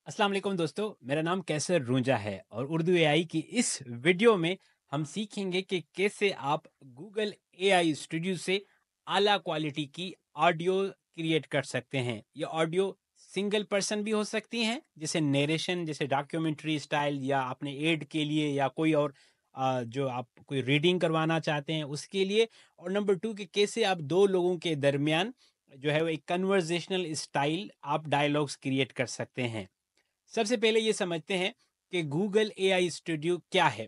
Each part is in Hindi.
अस्सलाम वालेकुम दोस्तों, मेरा नाम कैसर रूंजा है और उर्दू एआई की इस वीडियो में हम सीखेंगे कि कैसे आप गूगल एआई स्टूडियो से आला क्वालिटी की ऑडियो क्रिएट कर सकते हैं। ये ऑडियो सिंगल पर्सन भी हो सकती हैं, जैसे नरेशन, जैसे डॉक्यूमेंट्री स्टाइल, या अपने एड के लिए, या कोई और जो आप कोई रीडिंग करवाना चाहते हैं उसके लिए। और नंबर टू कि कैसे आप दो लोगों के दरमियान जो है वो एक कन्वर्जेशनल स्टाइल आप डायलॉग्स क्रिएट कर सकते हैं। सबसे पहले ये समझते हैं कि गूगल एआई स्टूडियो क्या है।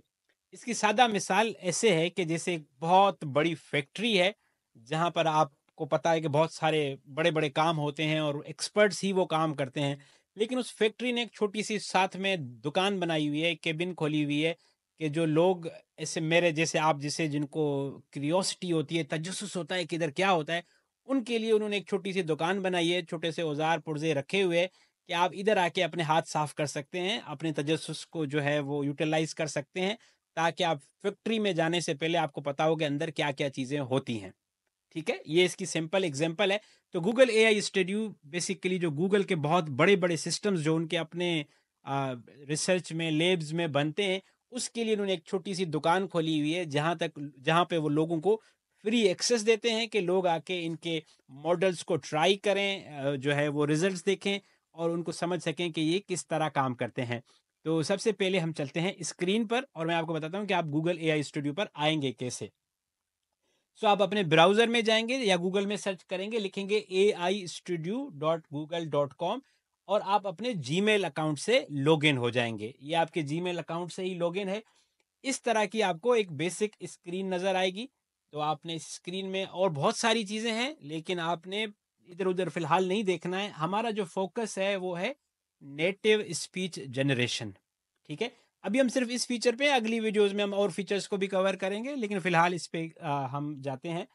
इसकी सादा मिसाल ऐसे है कि जैसे एक बहुत बड़ी फैक्ट्री है, जहाँ पर आपको पता है कि बहुत सारे बड़े-बड़े काम होते हैं और एक्सपर्ट्स ही वो काम करते हैं। लेकिन उस फैक्ट्री ने एक छोटी-सी साथ में दुकान बनाई हुई है, केबिन खोली हुई है, कि जो लोग ऐसे मेरे जैसे, आप जैसे, जिनको क्यूरियोसिटी होती है, तजस्सुस होता है कि इधर क्या होता है, उनके लिए उन्होंने एक छोटी-सी दुकान बनाई है, छोटे से औज़ार-पुर्ज़े रखे हुए हैं कि आप इधर आके अपने हाथ साफ कर सकते हैं, अपने तजस्सुस को जो है वो यूटिलाइज़ कर सकते हैं, ताकि आप फैक्ट्री में जाने से पहले आपको पता हो कि अंदर क्या-क्या चीज़ें होती हैं। ठीक है? ये इसकी सिंपल एग्ज़ाम्पल है। तो गूगल एआई स्टूडियो बेसिकली जो गूगल के बहुत बड़े-बड़े सिस्टम्स जो उनके अपने अ, रिसर्च में, लैब्स में बनते हैं, उसके लिए उन्होंने एक छोटी-सी दुकान खोली हुई है, जहाँ पे वो लोगों को फ्री एक्सेस देते हैं कि लोग आके इनके मॉडल्स को ट्राई करें, जो है वो रिज़ल्ट्स देखें और उनको समझ सकें कि ये किस तरह काम करते हैं। तो सबसे पहले हम चलते हैं स्क्रीन पर और मैं आपको बताता हूँ कि आप गूगल एआई स्टूडियो पर आएँगे कैसे। सो आप अपने ब्राउज़र में जाएँगे या गूगल में सर्च करेंगे, लिखेंगे aistudio.google.com और आप अपने जीमेल अकाउंट से लॉगिन हो जाएँगे। ये आपके जीमेल अकाउंट से ही लॉगिन है। इस तरह की आपको एक बेसिक स्क्रीन नज़र आएगी। तो आपने इस स्क्रीन में और बहुत सारी चीज़ें हैं, लेकिन आपने इधर-उधर फ़िलहाल नहीं देखना है। हमारा जो फ़ोकस है वो है नेटिव स्पीच जनरेशन, ठीक है? अभी हम सिर्फ़ इस फ़ीचर पे, अगली वीडियोज़ में हम और फ़ीचर्स को भी कवर करेंगे, लेकिन फ़िलहाल इस पे हम जाते हैं।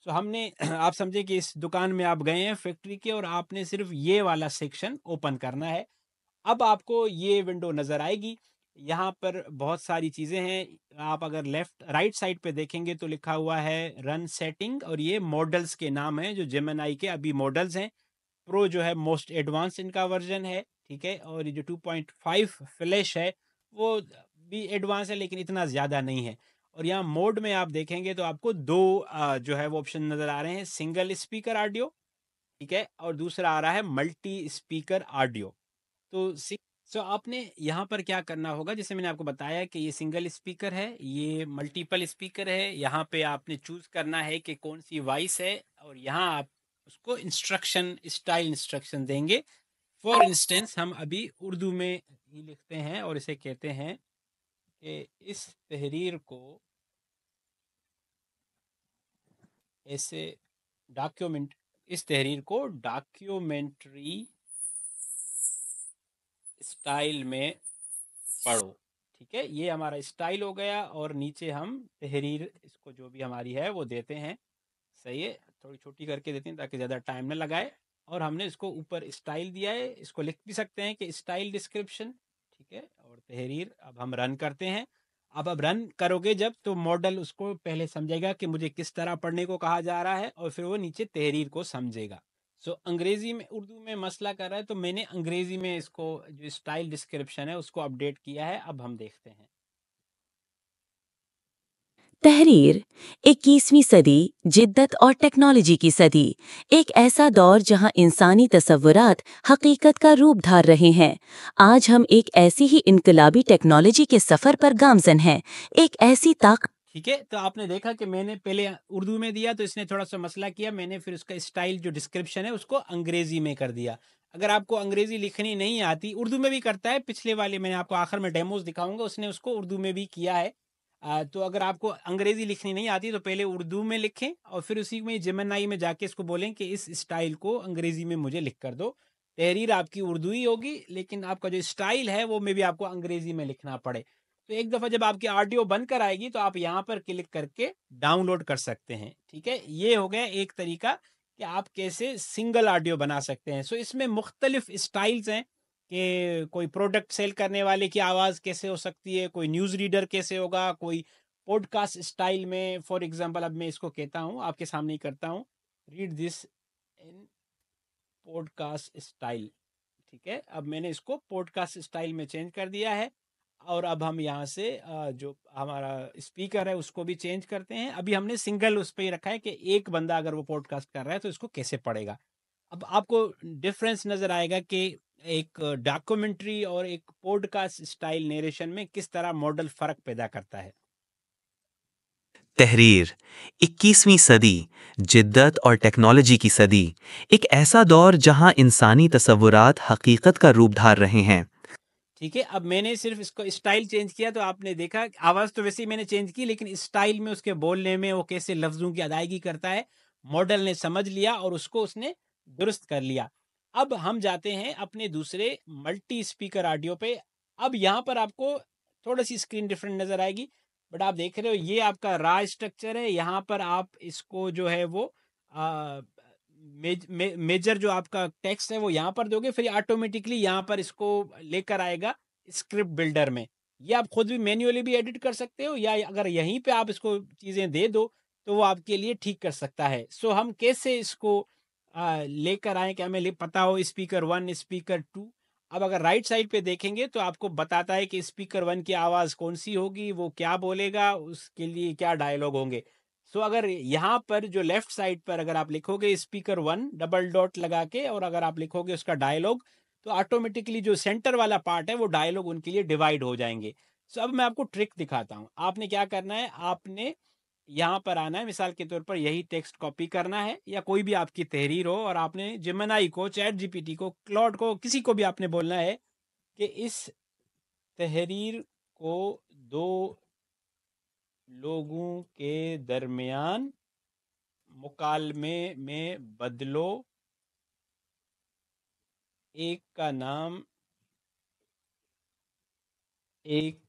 सो हमने आप समझे कि इस दुकान में आप गए हैं फैक्ट्री के और आपने सिर्फ़ ये वाला सेक्शन ओपन करना है। अब आपको ये विंडो नज़र आएगी। यहाँ पर बहुत सारी चीज़ें हैं। आप अगर लेफ्ट राइट साइड पे देखेंगे तो लिखा हुआ है रन सेटिंग, और ये मॉडल्स के नाम हैं जो जेमिनी के अभी मॉडल्स हैं। प्रो जो है मोस्ट एडवांस इनका वर्ज़न है, ठीक है? और ये जो 2.5 फ्लैश है, वो भी एडवांस है लेकिन इतना ज़्यादा नहीं है। और यहाँ मोड में आप देखेंगे तो आपको 2 जो है वो ऑप्शन नज़र आ रहे हैं, सिंगल स्पीकर ऑडियो, ठीक है? और दूसरा आ रहा है मल्टी स्पीकर ऑडियो। तो सि सो आपने यहाँ पर क्या करना होगा, जैसे मैंने आपको बताया कि ये सिंगल स्पीकर है, ये मल्टीपल स्पीकर है। यहाँ पे आपने चूज़ करना है कि कौन-सी वॉइस है और यहाँ आप उसको इंस्ट्रक्शन, स्टाइल इंस्ट्रक्शन देंगे। फॉर इंस्टेंस हम अभी उर्दू में ही लिखते हैं और इसे कहते हैं कि इस तहरीर को ऐसे डॉक्यूमेंट इस तहरीर को डॉक्यूमेंट्री स्टाइल में पढ़ो, ठीक है? ये हमारा स्टाइल हो गया और नीचे हम तहरीर इसको जो भी हमारी है वो देते हैं, सही है? थोड़ी छोटी करके देते हैं ताकि ज़्यादा टाइम ना लगाए। और हमने इसको ऊपर स्टाइल दिया है, इसको लिख भी सकते हैं कि स्टाइल डिस्क्रिप्शन, ठीक है? और तहरीर अब हम रन करते हैं। अब रन करोगे जब, तो मॉडल उसको पहले समझेगा कि मुझे किस तरह पढ़ने को कहा जा रहा है और फिर वो नीचे तहरीर को समझेगा। सो अंग्रेजी में, उर्दू में मसला कर रहा है तो मैंने अंग्रेजी में इसको जो स्टाइल डिस्क्रिप्शन है उसको अपडेट किया है। अब हम देखते हैं। तहरीर 21वीं सदी जिद्दत और टेक्नोलॉजी की सदी। एक ऐसा दौर जहां इंसानी तसव्वुरात हकीकत का रूप धार रहे हैं। आज हम एक ऐसी ही इनकलाबी टेक्नोलॉजी के सफर पर गामजन हैं। एक ऐसी ताकत ठीक है, तो आपने देखा कि मैंने पहले उर्दू में दिया तो इसने थोड़ा सा मसला किया, मैंने फिर उसका स्टाइल जो डिस्क्रिप्शन है उसको अंग्रेजी में कर दिया। अगर आपको अंग्रेजी लिखनी नहीं आती, उर्दू में भी करता है, पिछले वाले मैंने आपको आखिर में डेमोज दिखाऊंगा, उसने उसको उर्दू में भी किया है। तो अगर आपको अंग्रेजी लिखनी नहीं आती तो पहले उर्दू में लिखें और फिर उसी में जेमिनी में जाके इसको बोलें कि इस स्टाइल को अंग्रेजी में मुझे लिख कर दो। तहरीर आपकी उर्दू ही होगी, लेकिन आपका जो स्टाइल है वो में भी आपको अंग्रेजी में लिखना पड़े। तो एक दफ़ा जब आपकी ऑडियो बनकर आएगी तो आप यहाँ पर क्लिक करके डाउनलोड कर सकते हैं, ठीक है? ये हो गया एक तरीका कि आप कैसे सिंगल ऑडियो बना सकते हैं। सो इसमें मुख्तलिफ स्टाइल्स हैं कि कोई प्रोडक्ट सेल करने वाले की आवाज़ कैसे हो सकती है, कोई न्यूज़ रीडर कैसे होगा, कोई पॉडकास्ट स्टाइल में। फॉर एग्ज़ाम्पल अब मैं इसको कहता हूँ, आपके सामने ही करता हूँ, read this in podcast style, ठीक है, अब मैंने इसको पॉडकास्ट स्टाइल में चेंज कर दिया है। और अब हम यहाँ से जो हमारा स्पीकर है उसको भी चेंज करते हैं। अभी हमने सिंगल उस पे ही रखा है कि एक बंदा अगर वो पॉडकास्ट कर रहा है तो इसको कैसे पढ़ेगा। अब आपको डिफरेंस नजर आएगा कि एक डॉक्यूमेंट्री और एक पॉडकास्ट स्टाइल नरेशन में किस तरह मॉडल फर्क पैदा करता है। तहरीर 21वीं सदी जिद्दत और टेक्नोलॉजी की सदी, एक ऐसा दौर जहां इंसानी तसव्वुरात हकीकत का रूप धार रहे हैं। ठीक है, अब मैंने सिर्फ इसको स्टाइल चेंज किया तो आपने देखा आवाज तो वैसे ही मैंने चेंज की, लेकिन स्टाइल में उसके बोलने में वो कैसे लफ्जों की अदायगी करता है मॉडल ने समझ लिया और उसको उसने दुरुस्त कर लिया। अब हम जाते हैं अपने दूसरे मल्टी स्पीकर ऑडियो पे। अब यहाँ पर आपको थोड़ी सी स्क्रीन डिफरेंट नजर आएगी, बट आप देख रहे हो ये आपका रा स्ट्रक्चर है। यहाँ पर आप इसको जो है वो मेजर जो आपका टेक्स्ट है वो यहाँ पर दोगे, फिर ऑटोमेटिकली यहाँ पर इसको लेकर आएगा स्क्रिप्ट बिल्डर में। ये आप खुद भी मैन्युअली भी एडिट कर सकते हो, या अगर यहीं पे आप इसको चीज़ें दे दो तो वो आपके लिए ठीक कर सकता है। सो हम कैसे इसको लेकर आए कि हमें पता हो स्पीकर 1 स्पीकर 2। अब अगर राइट साइड पे देखेंगे तो आपको बताता है कि स्पीकर 1 की आवाज़ कौन सी होगी, वो क्या बोलेगा, उसके लिए क्या डायलॉग होंगे। सो अगर यहाँ पर जो लेफ्ट साइड पर अगर आप लिखोगे स्पीकर 1 डबल डॉट लगा के और अगर आप लिखोगे उसका डायलॉग, तो ऑटोमेटिकली जो सेंटर वाला पार्ट है वो डायलॉग उनके लिए डिवाइड हो जाएंगे। सो अब मैं आपको ट्रिक दिखाता हूँ। आपने क्या करना है, आपने यहाँ पर आना है, मिसाल के तौर पर यही टेक्स्ट कॉपी करना है या कोई भी आपकी तहरीर हो, और आपने जेमिनी को, चैट जीपीटी को, क्लॉड को, किसी को भी आपने बोलना है कि इस तहरीर को दो लोगों के दरमियान मुकालमे में बदलो। एक का नाम एक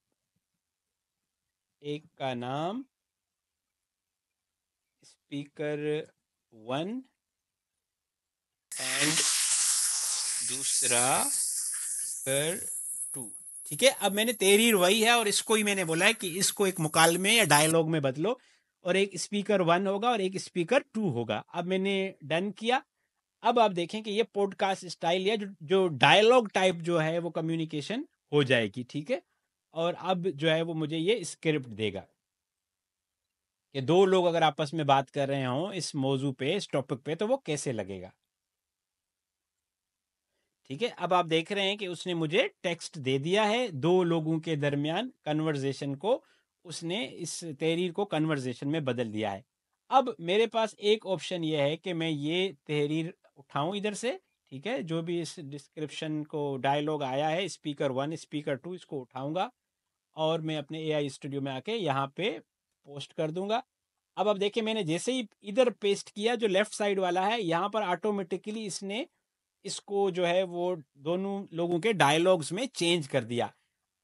एक का नाम स्पीकर 1 एंड दूसरा स्पीकर 2। ठीक है, अब मैंने तहरीर वही है और इसको ही मैंने बोला है कि इसको एक मुकालमे या डायलॉग में बदलो, और एक स्पीकर 1 होगा और एक स्पीकर 2 होगा। अब मैंने डन किया। अब आप देखें कि ये पॉडकास्ट स्टाइल है, जो डायलॉग टाइप जो है वो कम्युनिकेशन हो जाएगी। ठीक है, और अब जो है वो मुझे ये स्क्रिप्ट देगा कि दो लोग अगर आपस में बात कर रहे हों इस मौजू पे, इस टॉपिक पे, तो वो कैसे लगेगा। ठीक है, अब आप देख रहे हैं कि उसने मुझे टेक्स्ट दे दिया है, दो लोगों के दरमियान कन्वर्जेशन को उसने इस तहरीर को कन्वर्जेशन में बदल दिया है। अब मेरे पास एक ऑप्शन ये है कि मैं ये तहरीर उठाऊं इधर से। ठीक है, जो भी इस डिस्क्रिप्शन को डायलॉग आया है स्पीकर 1 स्पीकर 2, इसको उठाऊंगा और मैं अपने एआई स्टूडियो में आके यहाँ पे पोस्ट कर दूंगा। अब देखिए मैंने जैसे ही इधर पेस्ट किया, जो लेफ्ट साइड वाला है यहाँ पर ऑटोमेटिकली इसने इसको जो है वो दोनों लोगों के डायलॉग्स में चेंज कर दिया।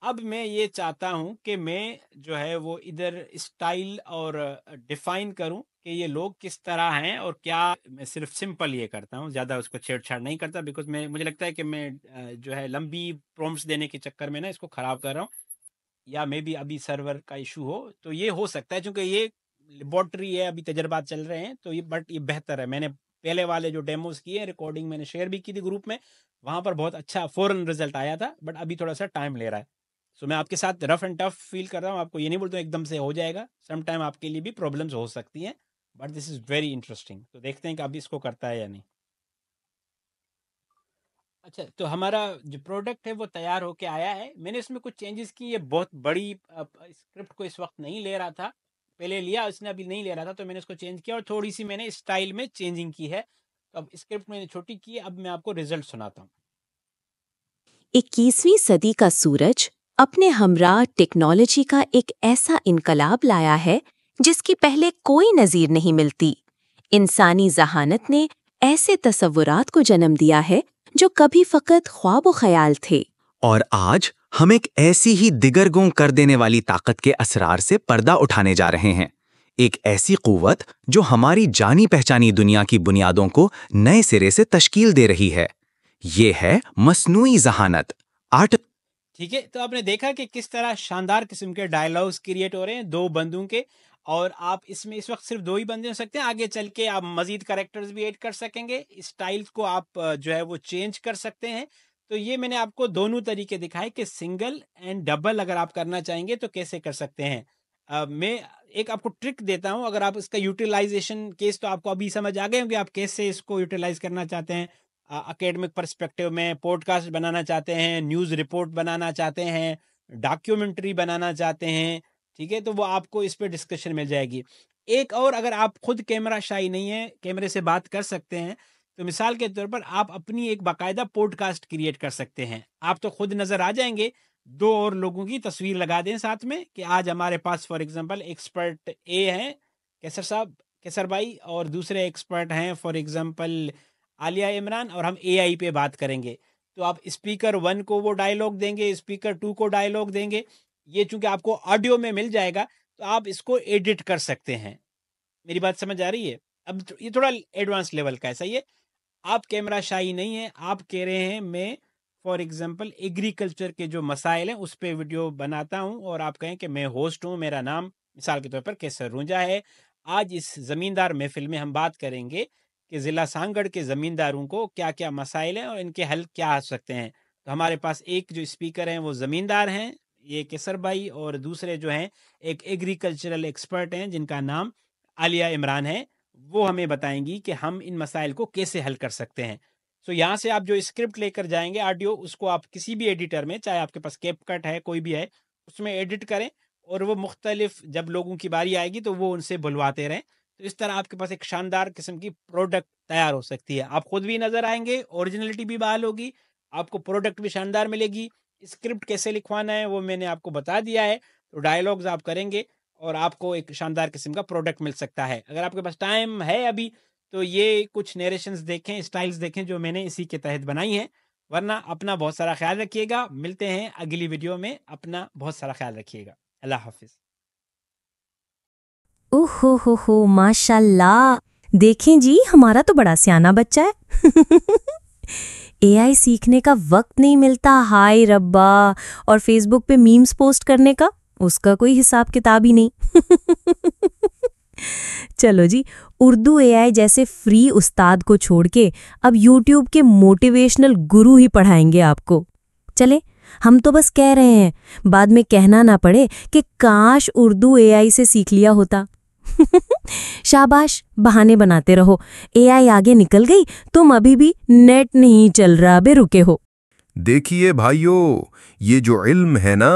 अब मैं ये चाहता हूँ कि मैं जो है वो इधर स्टाइल और डिफाइन करूँ कि ये लोग किस तरह हैं और क्या। मैं सिर्फ सिंपल ये करता हूँ, ज़्यादा उसको छेड़छाड़ नहीं करता, बिकॉज मैं मुझे लगता है कि मैं जो है लंबी प्रॉम्प्ट्स देने के चक्कर में ना इसको ख़राब कर रहा हूँ, या मे बी अभी सर्वर का इशू हो तो ये हो सकता है, क्योंकि ये लेबॉर्ट्री है, अभी तजर्बात चल रहे हैं। तो ये बट ये बेहतर है। मैंने पहले वाले जो डेमोज किए, रिकॉर्डिंग मैंने शेयर भी की थी ग्रुप में, वहाँ पर बहुत अच्छा फ़ौरन रिजल्ट आया था, बट अभी थोड़ा सा टाइम ले रहा है। सो मैं आपके साथ रफ एंड टफ फील कर रहा हूँ, आपको ये नहीं बोलता हूँ एकदम से हो जाएगा, सम टाइम आपके लिए भी प्रॉब्लम्स हो सकती हैं, but this is very interesting. तो देखते हैं कि अभी इसको करता है या नहीं। अच्छा, तो हमारा जो प्रोडक्ट है वो तैयार होके आया है। मैंने इसमें कुछ चेंजेस की। ये बहुत बड़ी स्क्रिप्ट को इस वक्त नहीं ले रहा था, पहले लिया इसने, अभी नहीं ले रहा था, तो मैंने इसको चेंज किया और थोड़ी सी मैंने स्टाइल में चेंजिंग की है। तो अब स्क्रिप्ट मैंने छोटी की है। अब मैं आपको रिजल्ट सुनाता हूँ। 21वीं सदी का सूरज अपने हमरा टेक्नोलॉजी का एक ऐसा इनकलाब लाया है जिसकी पहले कोई नजीर नहीं मिलती। इंसानी जहानत ने ऐसे तसव्वुरात को जन्म दिया है जो कभी फकत ख्वाब ख्याल थे। और आज हम एक ऐसी ही दिगरगों कर देने वाली ताकत के असरार से पर्दा उठाने जा रहे हैं। एक ऐसी कुव्वत जो हमारी जानी पहचानी दुनिया की बुनियादों को नए सिरे से तश्कील दे रही है। ये है मस्नूई जहानत, आर्ट। ठीक है, तो आपने देखा कि किस तरह शानदार किस्म के डायलॉग्स क्रिएट हो रहे हैं दो बंदों के, और आप इसमें इस वक्त सिर्फ दो ही बंदे हो सकते हैं। आगे चल के आप मजीद करेक्टर्स भी ऐड कर सकेंगे, स्टाइल्स को आप जो है वो चेंज कर सकते हैं। तो ये मैंने आपको दोनों तरीके दिखाए कि सिंगल एंड डबल अगर आप करना चाहेंगे तो कैसे कर सकते हैं। मैं एक आपको ट्रिक देता हूँ, अगर आप इसका यूटिलाइजेशन केस तो आपको अभी समझ आ गए होंगे आप कैसे इसको यूटिलाइज करना चाहते हैं। एकेडमिक पर्सपेक्टिव में पॉडकास्ट बनाना चाहते हैं, न्यूज़ रिपोर्ट बनाना चाहते हैं, डॉक्यूमेंट्री बनाना चाहते हैं, ठीक है, तो वो आपको इस पे डिस्कशन मिल जाएगी। एक और, अगर आप खुद कैमरा शाई नहीं है, कैमरे से बात कर सकते हैं, तो मिसाल के तौर पर आप अपनी एक बाकायदा पॉडकास्ट क्रिएट कर सकते हैं। आप तो खुद नज़र आ जाएंगे, दो और लोगों की तस्वीर लगा दें साथ में कि आज हमारे पास फॉर एग्जांपल एक्सपर्ट ए हैं कैसर साहब, कैसर भाई, और दूसरे एक्सपर्ट हैं फॉर एग्जांपल आलिया इमरान, और हम एआई पे बात करेंगे। तो आप स्पीकर 1 को वो डायलॉग देंगे, स्पीकर 2 को डायलॉग देंगे। ये चूंकि आपको ऑडियो में मिल जाएगा तो आप इसको एडिट कर सकते हैं। मेरी बात समझ आ रही है? अब ये थोड़ा एडवांस लेवल का है, सही है। आप कैमरा शाई नहीं है, आप कह रहे हैं मैं फॉर एग्जांपल एग्रीकल्चर के जो मसाइल हैं उस पे वीडियो बनाता हूं, और आप कहें कि मैं होस्ट हूं, मेरा नाम मिसाल के तौर पर कैसर रूंजा है। आज इस ज़मींदार महफिल में हम बात करेंगे कि ज़िला सांगड़ के ज़मींदारों को क्या क्या मसाइल हैं और इनके हल क्या आ सकते हैं। तो हमारे पास एक जो स्पीकर हैं वो ज़मींदार हैं, ये कैसर भाई, और दूसरे जो हैं एक एग्रीकल्चरल एक्सपर्ट हैं जिनका नाम आलिया इमरान है। वो हमें बताएंगी कि हम इन मसाइल को कैसे हल कर सकते हैं। सो यहाँ से आप जो स्क्रिप्ट लेकर जाएंगे ऑडियो, उसको आप किसी भी एडिटर में, चाहे आपके पास कैपकट है कोई भी है, उसमें एडिट करें, और वो मुख्तलिफ जब लोगों की बारी आएगी तो वो उनसे बुलवाते रहें। तो इस तरह आपके पास एक शानदार किस्म की प्रोडक्ट तैयार हो सकती है। आप खुद भी नज़र आएंगे, ओरिजिनलिटी भी बहाल होगी, आपको प्रोडक्ट भी शानदार मिलेगी। स्क्रिप्ट कैसे लिखवाना है वो मैंने आपको बता दिया है, तो डायलॉग्स आप करेंगे और आपको एक शानदार किस्म का प्रोडक्ट मिल सकता है। अगर आपके पास टाइम है अभी, तो ये कुछ नरेशंस देखें, स्टाइल्स देखें जो मैंने इसी के तहत बनाई हैं। वरना अपना बहुत सारा ख्याल रखिएगा। मिलते हैं अगली वीडियो में। अपना बहुत सारा ख्याल रखिएगा। अल्लाह हाफिज़। ओहो हो माशाल्लाह। देखें जी, हमारा तो बड़ा सियाना बच्चा है। एआई सीखने का वक्त नहीं मिलता, हाय रब्बा। और फेसबुक पे मीम्स पोस्ट करने का, उसका कोई हिसाब किताब ही नहीं। चलो जी, उर्दू एआई जैसे फ्री उस्ताद को छोड़ के अब यूट्यूब के मोटिवेशनल गुरु ही पढ़ाएंगे आपको। चले, हम तो बस कह रहे हैं, बाद में कहना ना पड़े कि काश उर्दू एआई से सीख लिया होता। शाबाश, बहाने बनाते रहो। एआई आगे निकल गई, तुम अभी भी नेट नहीं चल रहा बे रुके हो। देखिए भाइयों, ये जो इल्म है ना,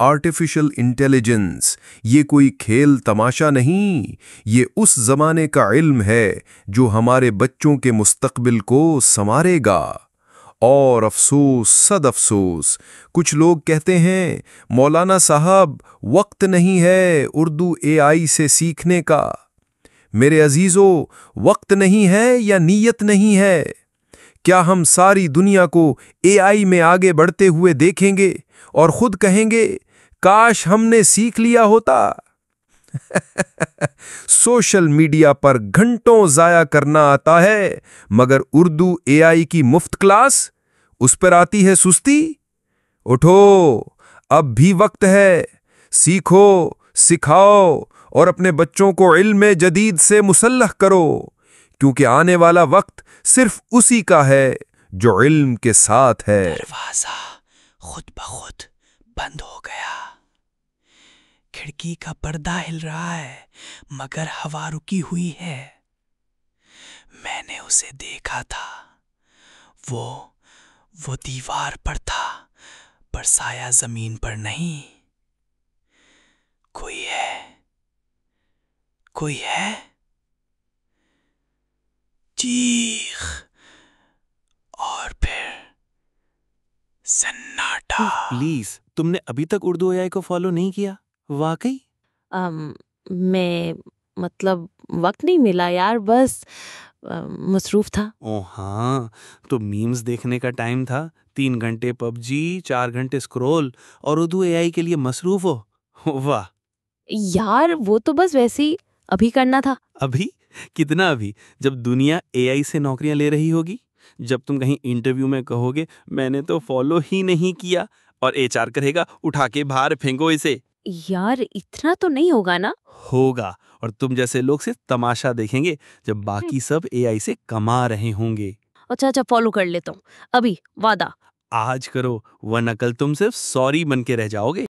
आर्टिफिशियल इंटेलिजेंस, ये कोई खेल तमाशा नहीं। ये उस जमाने का इल्म है जो हमारे बच्चों के मुस्तकबिल को संवारेगा। और अफसोस, सद अफसोस, कुछ लोग कहते हैं मौलाना साहब वक्त नहीं है उर्दू एआई से सीखने का। मेरे अजीजों, वक्त नहीं है या नीयत नहीं है? क्या हम सारी दुनिया को एआई में आगे बढ़ते हुए देखेंगे और खुद कहेंगे काश हमने सीख लिया होता? सोशल मीडिया पर घंटों जाया करना आता है, मगर उर्दू एआई की मुफ्त क्लास, उस पर आती है सुस्ती। उठो, अब भी वक्त है। सीखो, सिखाओ और अपने बच्चों को इल्म जदीद से मुसल्लह करो, क्योंकि आने वाला वक्त सिर्फ उसी का है जो इल्म के साथ है। दरवाजा खुद ब खुद बंद हो गया। खिड़की का पर्दा हिल रहा है, मगर हवा रुकी हुई है। मैंने उसे देखा था, वो दीवार पर था, पर साया जमीन पर नहीं। कोई है, कोई है? चीख, और फिर सन्नाटा। प्लीज, तुमने अभी तक उर्दू एआई को फॉलो नहीं किया? वाकई? मैं मतलब वक्त नहीं मिला यार, बस मसरूफ था। ओ हाँ, तो मीम्स देखने का टाइम था, 3 घंटे पबजी, 4 घंटे स्क्रॉल, और उर्दू एआई के लिए मसरूफ हो। वाह। यार वो तो बस वैसे ही अभी करना था। अभी? कितना अभी? जब दुनिया एआई से नौकरियां ले रही होगी, जब तुम कहीं इंटरव्यू में कहोगे मैंने तो फॉलो ही नहीं किया, और एचआर कहेगा उठा के बाहर फेंको इसे। यार इतना तो नहीं होगा ना? होगा, और तुम जैसे लोग से तमाशा देखेंगे जब बाकी सब एआई से कमा रहे होंगे। अच्छा, फॉलो कर लेता हूँ अभी, वादा। आज करो, वरना कल तुम सिर्फ सॉरी बन के रह जाओगे।